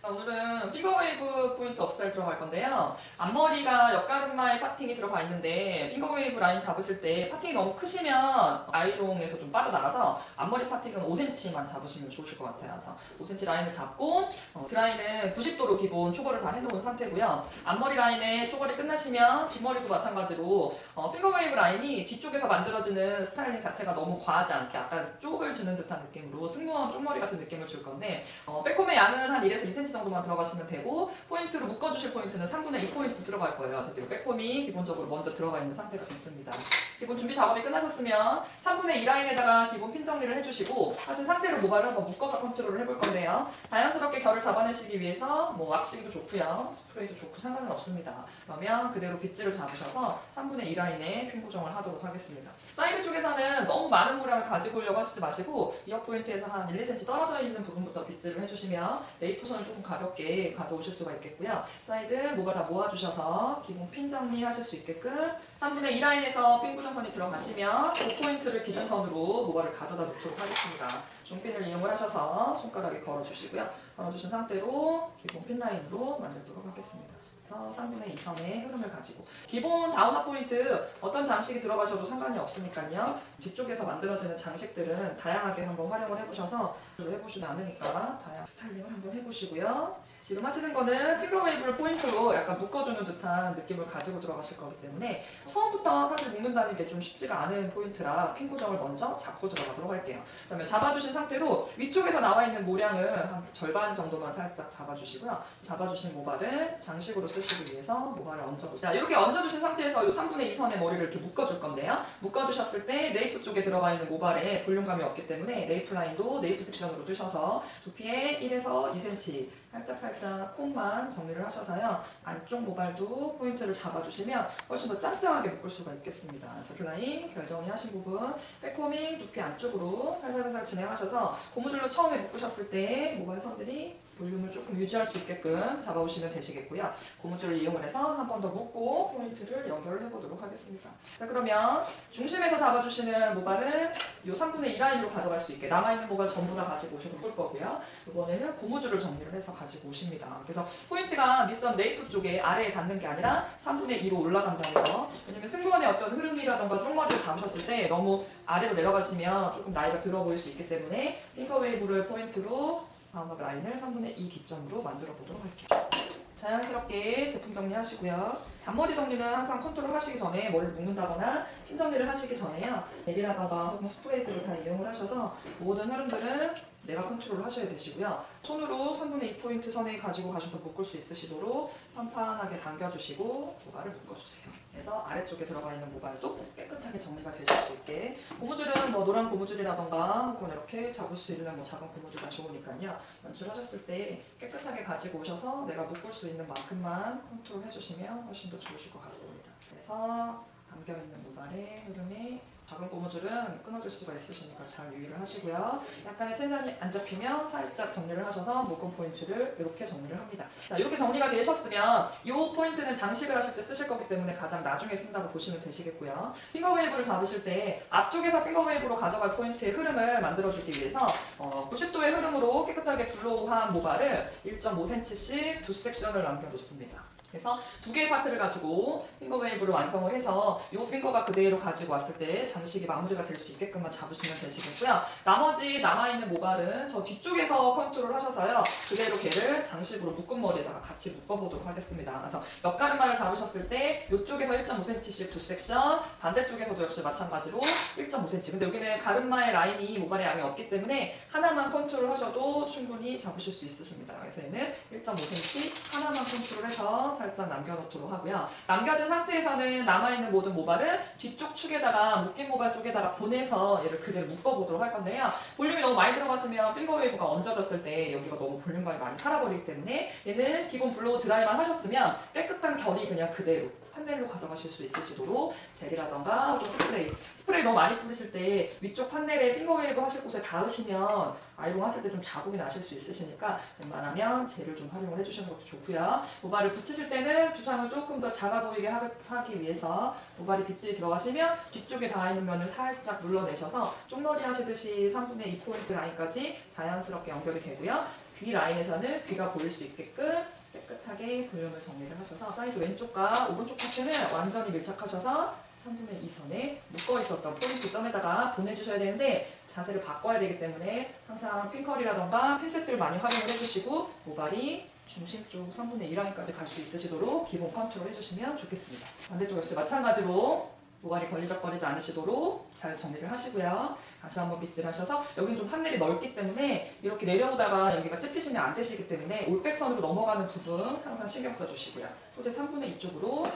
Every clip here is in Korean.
오늘은 핑거웨이브 포인트 업스타일 들어갈 건데요. 앞머리가 옆가르마에 파팅이 들어가 있는데 핑거웨이브 라인 잡으실 때 파팅이 너무 크시면 아이롱에서 좀 빠져나가서 앞머리 파팅은 5cm만 잡으시면 좋으실 것 같아요. 그래서 5cm 라인을 잡고 드라이는 90도로 기본 초벌을 다 해놓은 상태고요. 앞머리 라인에 초벌이 끝나시면 뒷머리도 마찬가지로 핑거웨이브 라인이 뒤쪽에서 만들어지는 스타일링 자체가 너무 과하지 않게 약간 쪽을 주는 듯한 느낌으로 승무원 쪽머리 같은 느낌을 줄 건데 백홈의 양은 한 1에서 2cm 정도만 들어가시면 되고 포인트로 묶어주실 포인트는 3분의 2 포인트 들어갈 거예요. 그래서 지금 백홈이 기본적으로 먼저 들어가 있는 상태가 됐습니다. 기본 준비 작업이 끝나셨으면 3분의 2 라인에다가 기본 핀 정리를 해주시고 하신 상태로 모발을 한번 묶어서 컨트롤을 해볼 건데요. 자연스럽게 결을 잡아내시기 위해서 왁싱도 좋고요. 스프레이도 좋고 상관은 없습니다. 그러면 그대로 빗질을 잡으셔서 3분의 2 라인에 핀 고정을 하도록 하겠습니다. 사이드 쪽에서는 너무 많은 모량을 가지고 오려고 하시지 마시고 이어 포인트에서 한 1, 2cm 떨어져 있는 부분부터 빗질을 해주시면 레이프선을 조금 가볍게 가져오실 수가 있겠고요. 사이드 모발 다 모아주셔서 기본 핀 정리하실 수 있게끔 3분의 2 라인에서 핀 고정선이 들어가시면 그 포인트를 기준선으로 모발을 가져다 놓도록 하겠습니다. 중핀을 이용을 하셔서 손가락에 걸어주시고요. 걸어주신 상태로 기본 핀 라인으로 만들도록 하겠습니다. 3분의 2선의 흐름을 가지고 기본 다운업 포인트 어떤 장식이 들어가셔도 상관이 없으니까요. 뒤쪽에서 만들어지는 장식들은 다양하게 한번 활용을 해보셔서 해보시지 않으니까 다양한 스타일링을 한번 해보시고요. 지금 하시는 거는 핑거웨이브를 포인트로 약간 묶어주는 듯한 느낌을 가지고 들어가실 거기 때문에 처음부터 사실 묶는다는 게 좀 쉽지가 않은 포인트라 핀 고정을 먼저 잡고 들어가도록 할게요. 그러면 잡아주신 상태로 위쪽에서 나와 있는 모량은 한 절반 정도만 살짝 잡아주시고요. 잡아주신 모발은 장식으로 쓰시기 위해서 모발을 얹어보세요. 자, 이렇게 얹어주신 상태에서 이 3분의 2선의 머리를 이렇게 묶어줄 건데요. 묶어주셨을 때 네이프 쪽에 들어가 있는 모발에 볼륨감이 없기 때문에 네이프 라인도 네이프 섹션으로 뜨셔서 두피에 1에서 2cm 살짝 콤만 정리를 하셔서요. 안쪽 모발도 포인트를 잡아주시면 훨씬 더 짱짱하게 묶을 수가 있겠습니다. 자, 라인 결정하신 부분 백코밍 두피 안쪽으로 살살 진행하셔서 고무줄로 처음에 묶으셨을 때 모발 선들이 볼륨을 조금 유지할 수 있게끔 잡아오시면 되시겠고요. 고무줄을 이용을 해서 한 번 더 묶고 포인트를 연결을 해보도록 하겠습니다. 자, 그러면 중심에서 잡아주시는 모발은 이 3분의 2 라인으로 가져갈 수 있게 남아있는 모발 전부 다 가지고 오셔서 뿔 거고요. 이번에는 고무줄을 정리를 해서 가지고 오십니다. 그래서 포인트가 밑선 네이프 쪽에 아래에 닿는 게 아니라 3분의 2로 올라간다는 거. 왜냐면 승무원의 어떤 흐름이라던가 쪽머리를 잡으셨을 때 너무 아래로 내려가시면 조금 나이가 들어 보일 수 있기 때문에 핑거웨이브를 포인트로 다운업 라인을 3분의 2 기점으로 만들어 보도록 할게요. 자연스럽게 제품 정리하시고요. 잔머리 정리는 항상 컨트롤 하시기 전에 머리를 묶는다거나 핀 정리를 하시기 전에요. 젤이라던가 혹은 스프레이들을 다 이용을 하셔서 모든 흐름들은 내가 컨트롤을 하셔야 되시고요. 손으로 3분의 2 포인트 선에 가지고 가셔서 묶을 수 있으시도록 판판하게 당겨주시고 모발을 묶어주세요. 그래서 아래쪽에 들어가 있는 모발도 깨끗하게 정리가 되실 수 있게 고무줄은 노란 고무줄이라던가 혹은 이렇게 잡을 수 있는 작은 고무줄가 좋으니까요. 연출하셨을 때 깨끗하게 가지고 오셔서 내가 묶을 수 있는 만큼만 컨트롤 해주시면 훨씬 더 좋으실 것 같습니다. 그래서 담겨있는 모발의 흐름에 작은 고무줄은 끊어질 수가 있으시니까 잘 유의를 하시고요. 약간의 텐션이 안 잡히면 살짝 정리를 하셔서 묶음 포인트를 이렇게 정리를 합니다. 자, 이렇게 정리가 되셨으면 이 포인트는 장식을 하실 때 쓰실 거기 때문에 가장 나중에 쓴다고 보시면 되시겠고요. 핑거웨이브를 잡으실 때 앞쪽에서 핑거웨이브로 가져갈 포인트의 흐름을 만들어주기 위해서 90도의 흐름으로 깨끗하게 블로우한 모발을 1.5cm씩 두 섹션을 남겨놓습니다. 그래서 두 개의 파트를 가지고 핑거웨이브를 완성을 해서 이 핑거가 그대로 가지고 왔을 때 장식이 마무리가 될 수 있게끔만 잡으시면 되시겠고요. 나머지 남아있는 모발은 저 뒤쪽에서 컨트롤 하셔서요. 그대로 걔를 장식으로 묶은 머리에다가 같이 묶어보도록 하겠습니다. 그래서 옆가르마를 잡으셨을 때 이쪽에서 1.5cm씩 두 섹션, 반대쪽에서도 역시 마찬가지로 1.5cm. 근데 여기는 가르마의 라인이 모발의 양이 없기 때문에 하나만 컨트롤 하셔도 충분히 잡으실 수 있으십니다. 그래서 얘는 1.5cm 하나만 컨트롤해서 살짝 남겨놓도록 하고요. 남겨진 상태에서는 남아있는 모든 모발은 뒤쪽 축에다가 묶인 모발 쪽에다가 보내서 얘를 그대로 묶어보도록 할 건데요. 볼륨이 너무 많이 들어가시면 핑거웨이브가 얹어졌을 때 여기가 너무 볼륨감이 많이 살아버리기 때문에 얘는 기본 블로우 드라이만 하셨으면 깨끗한 결이 그냥 그대로 판넬로 가져가실 수 있으시도록 젤이라던가 또 스프레이 너무 많이 뿌리실 때 위쪽 판넬에 핑거웨이브 하실 곳에 닿으시면 아이롱 하실 때 좀 자국이 나실 수 있으시니까 웬만하면 젤을 좀 활용을 해주시는 것도 좋고요. 모발을 붙이실 때는 두상을 조금 더 작아 보이게 하기 위해서 모발이 빗질이 들어가시면 뒤쪽에 닿아있는 면을 살짝 눌러내셔서 쪽머리 하시듯이 3분의 2 포인트 라인까지 자연스럽게 연결이 되고요. 귀 라인에서는 귀가 보일 수 있게끔 깨끗하게 볼륨을 정리를 하셔서 사이드 왼쪽과 오른쪽 파트는 완전히 밀착하셔서 3분의 2선에 묶어 있었던 포인트 점에다가 보내주셔야 되는데 자세를 바꿔야 되기 때문에 항상 핀컬이라던가 핀셋들 많이 활용을 해주시고 모발이 중심 쪽 3분의 2라인까지 갈 수 있으시도록 기본 컨트롤 해주시면 좋겠습니다. 반대쪽 역시 마찬가지로 모발이 걸리적거리지 않으시도록 잘 정리를 하시고요. 다시 한번 빗질하셔서 여기는 좀 판넬이 넓기 때문에 이렇게 내려오다가 여기가 찝히시면 안 되시기 때문에 올백선으로 넘어가는 부분 항상 신경 써주시고요. 토대 3분의 2 쪽으로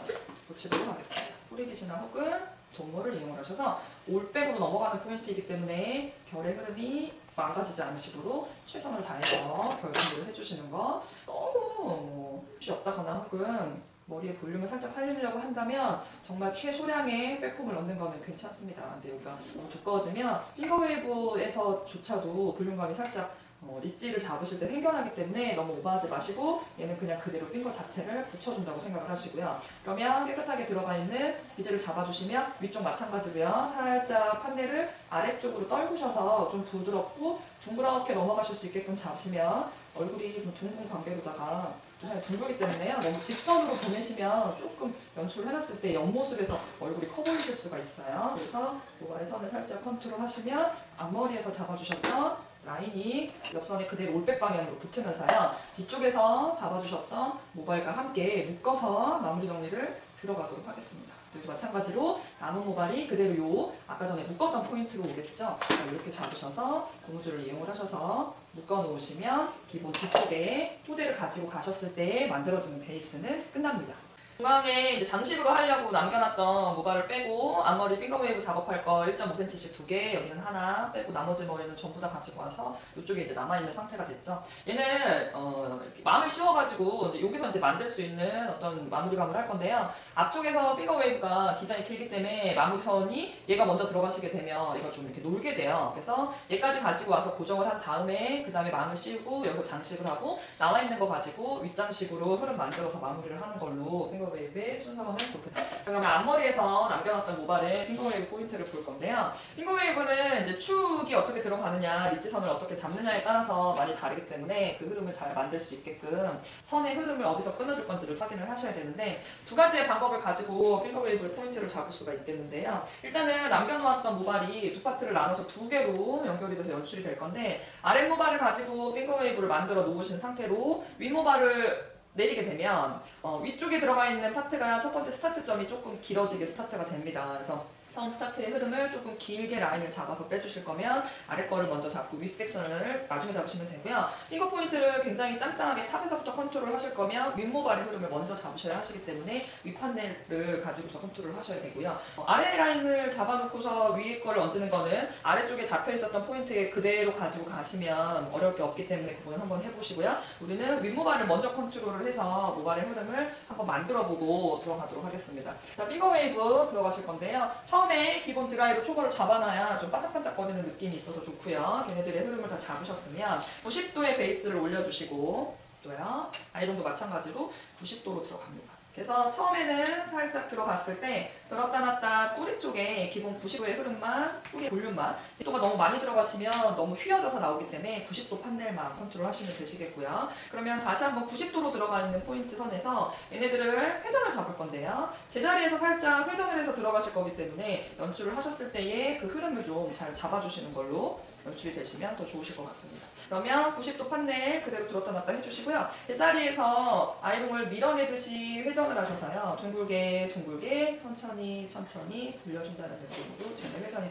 붙이도록 하겠습니다. 뿌리빗이나 혹은 동물을 이용하셔서 올백으로 넘어가는 포인트이기 때문에 결의 흐름이 망가지지 않으시도록 최선을 다해서 결 정리를 해주시는 거. 너무 숱이 없다거나 혹은 머리의 볼륨을 살짝 살리려고 한다면 정말 최소량의 백홈을 넣는 거는 괜찮습니다. 근데 여기가 너무 두꺼워지면 핑거웨이브에서조차도 볼륨감이 살짝 릿지를 잡으실 때 생겨나기 때문에 너무 오버하지 마시고 얘는 그냥 그대로 핑거 자체를 붙여준다고 생각을 하시고요. 그러면 깨끗하게 들어가 있는 비즈를 잡아주시면 위쪽 마찬가지고요. 살짝 판넬을 아래쪽으로 떨구셔서 좀 부드럽고 둥그렇게 넘어가실 수 있게끔 잡으시면 얼굴이 좀 둥근 관계로다가 둥글기 때문에요. 너무 직선으로 보내시면 조금 연출해놨을 때 옆모습에서 얼굴이 커 보이실 수가 있어요. 그래서 모발의 선을 살짝 컨트롤 하시면 앞머리에서 잡아주셨던 라인이 옆선에 그대로 올백 방향으로 붙으면서요. 뒤쪽에서 잡아주셨던 모발과 함께 묶어서 마무리 정리를 들어가도록 하겠습니다. 그리고 마찬가지로 남은 모발이 그대로 요 아까 전에 묶었던 포인트로 오겠죠. 이렇게 잡으셔서 고무줄을 이용을 하셔서 묶어 놓으시면 기본 뒤쪽에 토대를 가지고 가셨을 때 만들어지는 베이스는 끝납니다. 중앙에 이제 장식으로 하려고 남겨놨던 모발을 빼고 앞머리 핑거웨이브 작업할 거 1.5cm씩 2개, 여기는 하나 빼고 나머지 머리는 전부 다 가지고 와서 이쪽에 이제 남아있는 상태가 됐죠. 얘는 이렇게 마음을 씌워가지고 여기서 이제 만들 수 있는 어떤 마무리감을 할 건데요. 앞쪽에서 핑거웨이브가 기장이 길기 때문에 마무리선이 얘가 먼저 들어가시게 되면 얘가 좀 이렇게 놀게 돼요. 그래서 얘까지 가지고 와서 고정을 한 다음에 그 다음에 마음을 씌우고 여기서 장식을 하고 나와있는 거 가지고 윗장식으로 흐름 만들어서 마무리를 하는 걸로 핑거웨이브의 순서는 그렇게 됩니다. 그러면 앞머리에서 남겨놨던 모발에 핑거웨이브 포인트를 볼 건데요. 핑거웨이브는 이제 축이 어떻게 들어가느냐, 리치선을 어떻게 잡느냐에 따라서 많이 다르기 때문에 그 흐름을 잘 만들 수 있게끔 선의 흐름을 어디서 끊어줄 건지를 확인을 하셔야 되는데 두 가지의 방법을 가지고 핑거웨이브 포인트를 잡을 수가 있겠는데요. 일단은 남겨놓았던 모발이 두 파트를 나눠서 두 개로 연결이 돼서 연출이 될 건데 아랫 모발을 가지고 핑거웨이브를 만들어 놓으신 상태로 윗 모발을 내리게 되면 위쪽에 들어가 있는 파트가 첫 번째 스타트점이 조금 길어지게 스타트가 됩니다. 그래서 처음 스타트의 흐름을 조금 길게 라인을 잡아서 빼주실 거면 아래 거를 먼저 잡고 윗 섹션을 나중에 잡으시면 되고요. 핑거 포인트를 굉장히 짱짱하게 탑에서부터 컨트롤 하실 거면 윗모발의 흐름을 먼저 잡으셔야 하시기 때문에 윗 판넬을 가지고서 컨트롤 하셔야 되고요. 아래 라인을 잡아놓고서 위에 거를 얹는 거는 아래쪽에 잡혀 있었던 포인트에 그대로 가지고 가시면 어려울 게 없기 때문에 그거는 한번 해보시고요. 우리는 윗모발을 먼저 컨트롤을 해서 모발의 흐름을 한번 만들어보고 들어가도록 하겠습니다. 자, 핑거 웨이브 들어가실 건데요. 처음에 기본 드라이로 초벌을 잡아놔야 좀 반짝반짝거리는 느낌이 있어서 좋고요. 걔네들의 흐름을 다 잡으셨으면 90도의 베이스를 올려주시고 또요. 아이롱도 마찬가지로 90도로 들어갑니다. 그래서 처음에는 살짝 들어갔을 때 들었다 놨다 뿌리 쪽에 기본 90도의 흐름만, 뿌리의 볼륨만 또가 너무 많이 들어가시면 너무 휘어져서 나오기 때문에 90도 판넬만 컨트롤 하시면 되시겠고요. 그러면 다시 한번 90도로 들어가 있는 포인트 선에서 얘네들을 회전을 잡을 건데요. 제자리에서 살짝 회전을 해서 들어가실 거기 때문에 연출을 하셨을 때의 그 흐름을 좀 잘 잡아주시는 걸로 연출이 되시면 더 좋으실 것 같습니다. 그러면 90도 판넬 그대로 들었다 놨다 해주시고요. 제자리에서 아이롱을 밀어내듯이 회전을 하셔서요. 둥글게 둥글게 천천히 천천히 굴려준다는 느낌으로 제자 회전이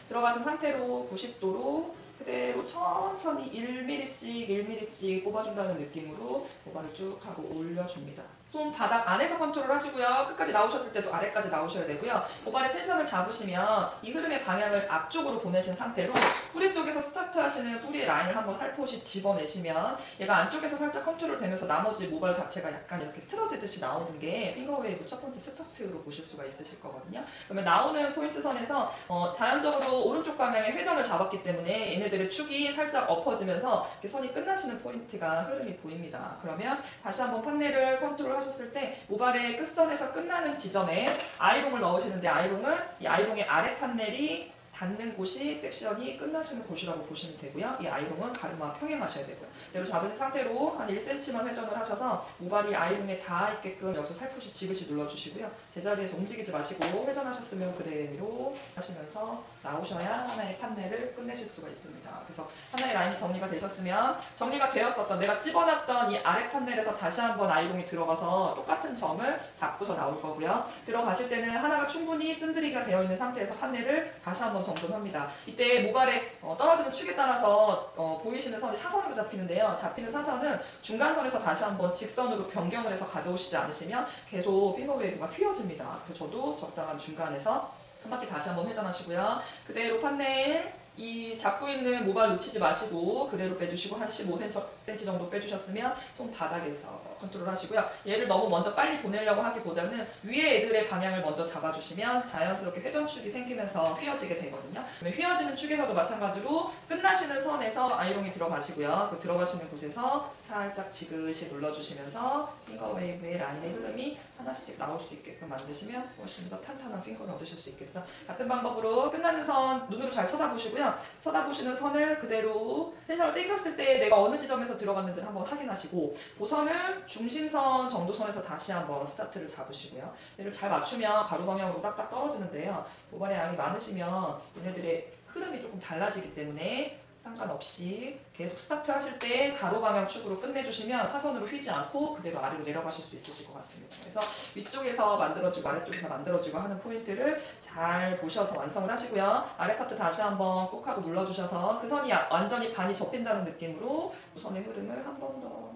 들어가신 상태로 90도로 그대로 천천히 1mm씩 1mm씩 뽑아준다는 느낌으로 모발을 쭉 하고 올려줍니다. 손 바닥 안에서 컨트롤 하시고요. 끝까지 나오셨을 때도 아래까지 나오셔야 되고요. 모발의 텐션을 잡으시면 이 흐름의 방향을 앞쪽으로 보내신 상태로 뿌리 쪽에서 스타트 하시는 뿌리의 라인을 한번 살포시 집어내시면 얘가 안쪽에서 살짝 컨트롤 되면서 나머지 모발 자체가 약간 이렇게 틀어지듯이 나오는 게 핑거웨이브 첫 번째 스타트로 보실 수가 있으실 거거든요. 그러면 나오는 포인트 선에서 자연적으로 오른쪽 방향의 회전을 잡았기 때문에 얘네들의 축이 살짝 엎어지면서 이렇게 선이 끝나시는 포인트가 흐름이 보입니다. 그러면 다시 한번 판넬을 컨트롤 하셨을 때 모발의 끝선에서 끝나는 지점에 아이롱을 넣으시는데 아이롱은 이 아이롱의 아래 판넬이 닿는 곳이 섹션이 끝나시는 곳이라고 보시면 되고요. 이 아이롱은 가르마 평행하셔야 되고요. 그대로 잡으신 상태로 한 1cm만 회전을 하셔서 모발이 아이롱에 닿아 있게끔 여기서 살포시 지그시 눌러주시고요. 제자리에서 움직이지 마시고 회전하셨으면 그대로 하시면서 나오셔야 하나의 판넬을 끝내실 수가 있습니다. 그래서 하나의 라인이 정리가 되셨으면 정리가 되었었던 내가 집어놨던 이 아래 판넬에서 다시 한번 아이롱이 들어가서 똑같은 점을 잡고서 나올 거고요. 들어가실 때는 하나가 충분히 뜸들이가 되어 있는 상태에서 판넬을 다시 한번 정돈합니다. 이때 모발에 떨어지는 축에 따라서 보이시는 선이 사선으로 잡히는데요. 잡히는 사선은 중간선에서 다시 한번 직선으로 변경을 해서 가져오시지 않으시면 계속 핑거웨이브가 휘어집니다. 그래서 저도 적당한 중간에서 한 바퀴 다시 한번 회전하시고요. 그대로 판넬 이 잡고 있는 모발 놓치지 마시고 그대로 빼주시고 한 15cm 정도 빼주셨으면 손바닥에서 컨트롤 하시고요. 얘를 너무 먼저 빨리 보내려고 하기보다는 위에 애들의 방향을 먼저 잡아주시면 자연스럽게 회전축이 생기면서 휘어지게 되거든요. 휘어지는 축에서도 마찬가지로 끝나시는 선에서 아이롱이 들어가시고요. 그 들어가시는 곳에서 살짝 지그시 눌러주시면서 핑거웨이브의 라인의 흐름이 하나씩 나올 수 있게끔 만드시면 훨씬 더 탄탄한 핑거를 얻으실 수 있겠죠. 같은 방법으로 끝나는 선 눈으로 잘 쳐다보시고요. 쳐다보시는 선을 그대로 텐션을 땡겼을 때 내가 어느 지점에서 들어갔는지를 한번 확인하시고 그 선을 중심선 정도 선에서 다시 한번 스타트를 잡으시고요. 얘를 잘 맞추면 가로 방향으로 딱딱 떨어지는데요. 모발의 양이 많으시면 얘네들의 흐름이 조금 달라지기 때문에 상관없이 계속 스타트 하실 때 가로 방향 축으로 끝내주시면 사선으로 휘지 않고 그대로 아래로 내려가실 수 있으실 것 같습니다. 그래서 위쪽에서 만들어지고 아래쪽에서 만들어지고 하는 포인트를 잘 보셔서 완성을 하시고요. 아래 파트 다시 한번 꾹 하고 눌러주셔서 그 선이 완전히 반이 접힌다는 느낌으로 선의 흐름을 한 번 더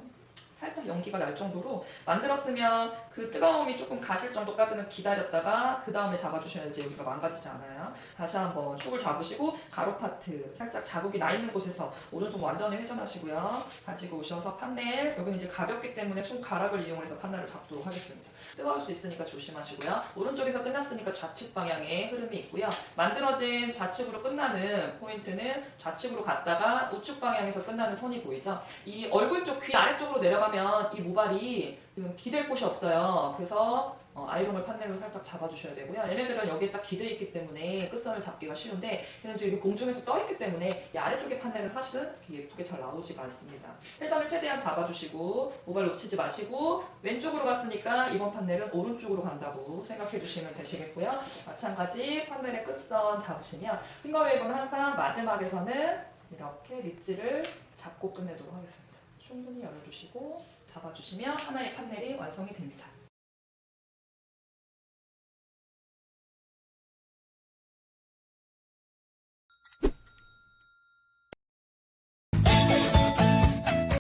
살짝 연기가 날 정도로 만들었으면 그 뜨거움이 조금 가실 정도까지는 기다렸다가 그 다음에 잡아주셔야지 여기가 망가지지 않아요. 다시 한번 축을 잡으시고 가로 파트 살짝 자국이 나 있는 곳에서 오른쪽 완전히 회전하시고요. 가지고 오셔서 판넬 여기는 이제 가볍기 때문에 손가락을 이용해서 판넬을 잡도록 하겠습니다. 뜨거울 수 있으니까 조심하시고요. 오른쪽에서 끝났으니까 좌측 방향의 흐름이 있고요. 만들어진 좌측으로 끝나는 포인트는 좌측으로 갔다가 우측 방향에서 끝나는 선이 보이죠? 이 얼굴 쪽 귀 아래쪽으로 내려가면 이 모발이 지금 기댈 곳이 없어요. 그래서 아이롱을 판넬로 살짝 잡아주셔야 되고요. 얘네들은 여기에 딱 기대 있기 때문에 끝선을 잡기가 쉬운데 얘는 지금 공중에서 떠 있기 때문에 이 아래쪽의 판넬은 사실은 이렇게 예쁘게 잘 나오지가 않습니다. 회전을 최대한 잡아주시고 모발 놓치지 마시고 왼쪽으로 갔으니까 이번 판넬은 오른쪽으로 간다고 생각해 주시면 되시겠고요. 마찬가지 판넬의 끝선 잡으시면 핑거웨이브는 항상 마지막에서는 이렇게 릿지를 잡고 끝내도록 하겠습니다. 충분히 열어주시고 잡아주시면 하나의 판넬이 완성이 됩니다.